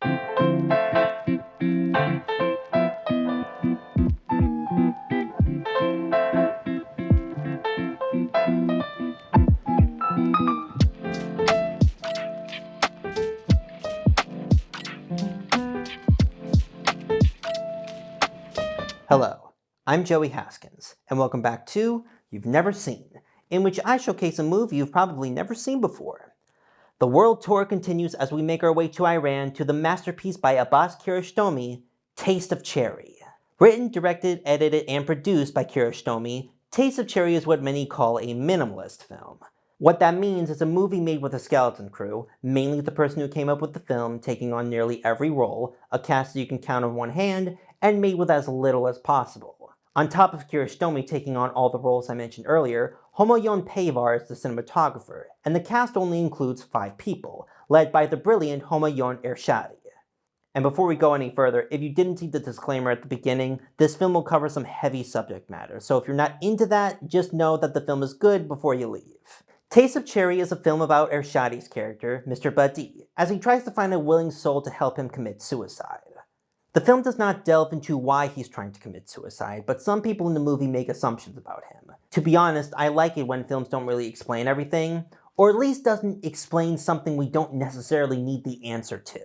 Hello, I'm Joey Haskins, and welcome back to You've Never Seen, in which I showcase a movie you've probably never seen before. The world tour continues as we make our way to Iran to the masterpiece by Abbas Kiarostami, Taste of Cherry. Written, directed, edited, and produced by Kiarostami, Taste of Cherry is what many call a minimalist film. What that means is a movie made with a skeleton crew, mainly the person who came up with the film, taking on nearly every role, a cast that you can count on one hand, and made with as little as possible. On top of Kiarostami taking on all the roles I mentioned earlier, Homayoun Payvar is the cinematographer, and the cast only includes 5 people, led by the brilliant Homayoun Ershadi. And before we go any further, if you didn't see the disclaimer at the beginning, this film will cover some heavy subject matter, so if you're not into that, just know that the film is good before you leave. Taste of Cherry is a film about Ershadi's character, Mr. Badi, as he tries to find a willing soul to help him commit suicide. The film does not delve into why he's trying to commit suicide, but some people in the movie make assumptions about him. To be honest, I like it when films don't really explain everything, or at least doesn't explain something we don't necessarily need the answer to.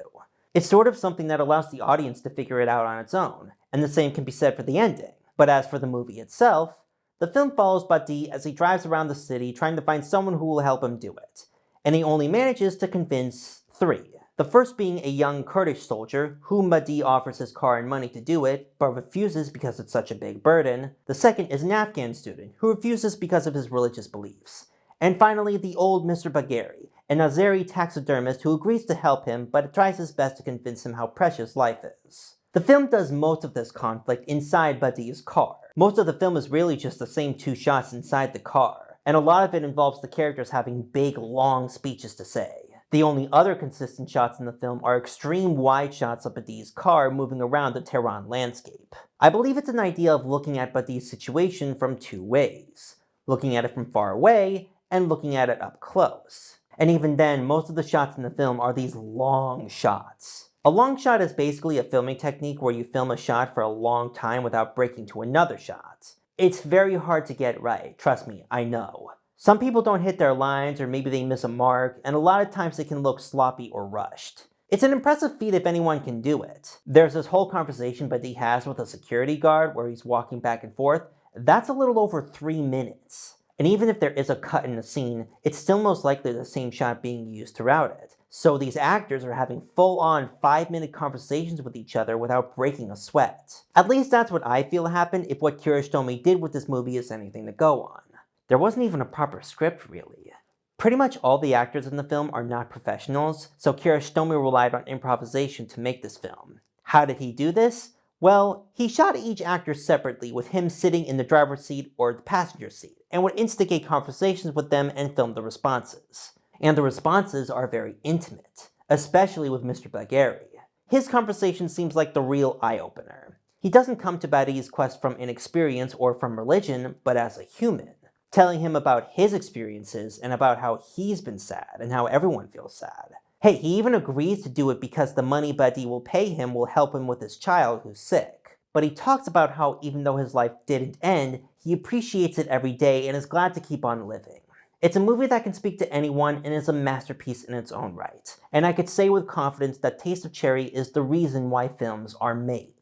It's sort of something that allows the audience to figure it out on its own, and the same can be said for the ending. But as for the movie itself, the film follows Badi as he drives around the city trying to find someone who will help him do it, and he only manages to convince 3. The first being a young Kurdish soldier, whom Badi offers his car and money to do it, but refuses because it's such a big burden. The second is an Afghan student, who refuses because of his religious beliefs. And finally, the old Mr. Bagheri, an Azeri taxidermist who agrees to help him, but tries his best to convince him how precious life is. The film does most of this conflict inside Badi's car. Most of the film is really just the same 2 shots inside the car, and a lot of it involves the characters having big, long speeches to say. The only other consistent shots in the film are extreme wide shots of Badi's car moving around the Tehran landscape. I believe it's an idea of looking at Badi's situation from 2 ways. Looking at it from far away, and looking at it up close. And even then, most of the shots in the film are these long shots. A long shot is basically a filming technique where you film a shot for a long time without breaking to another shot. It's very hard to get right, trust me, I know. Some people don't hit their lines, or maybe they miss a mark, and a lot of times it can look sloppy or rushed. It's an impressive feat if anyone can do it. There's this whole conversation Badi has with a security guard where he's walking back and forth. That's a little over 3 minutes. And even if there is a cut in the scene, it's still most likely the same shot being used throughout it. So these actors are having full-on 5-minute conversations with each other without breaking a sweat. At least that's what I feel happened if what Kiarostami did with this movie is anything to go on. There wasn't even a proper script, really. Pretty much all the actors in the film are not professionals, so Kiarostami relied on improvisation to make this film. How did he do this? Well, he shot each actor separately, with him sitting in the driver's seat or the passenger seat, and would instigate conversations with them and film the responses. And the responses are very intimate, especially with Mr. Bagheri. His conversation seems like the real eye-opener. He doesn't come to Badi's quest from inexperience or from religion, but as a human, telling him about his experiences and about how he's been sad and how everyone feels sad. Hey, he even agrees to do it because the money Badi will pay him will help him with his child who's sick. But he talks about how even though his life didn't end, he appreciates it every day and is glad to keep on living. It's a movie that can speak to anyone and is a masterpiece in its own right. And I could say with confidence that Taste of Cherry is the reason why films are made.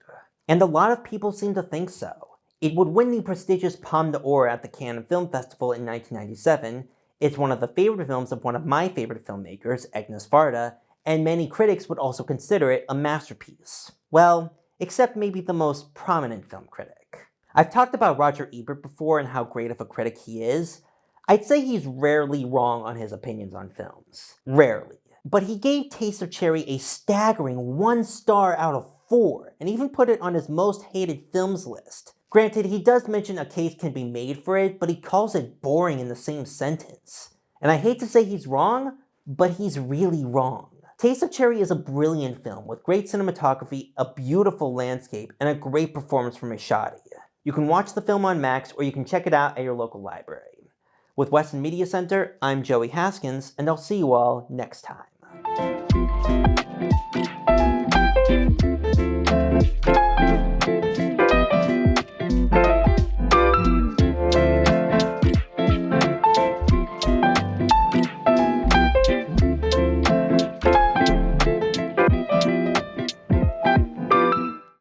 And a lot of people seem to think so. It would win the prestigious Palme d'Or at the Cannes Film Festival in 1997, it's one of the favorite films of one of my favorite filmmakers, Agnes Varda, and many critics would also consider it a masterpiece. Well, except maybe the most prominent film critic. I've talked about Roger Ebert before and how great of a critic he is. I'd say he's rarely wrong on his opinions on films. Rarely. But he gave Taste of Cherry a staggering 1 star out of 4, and even put it on his most hated films list. Granted, he does mention a case can be made for it, but he calls it boring in the same sentence. And I hate to say he's wrong, but he's really wrong. Taste of Cherry is a brilliant film with great cinematography, a beautiful landscape, and a great performance from Ershadi. You can watch the film on Max, or you can check it out at your local library. With Weston Media Center, I'm Joey Haskins, and I'll see you all next time.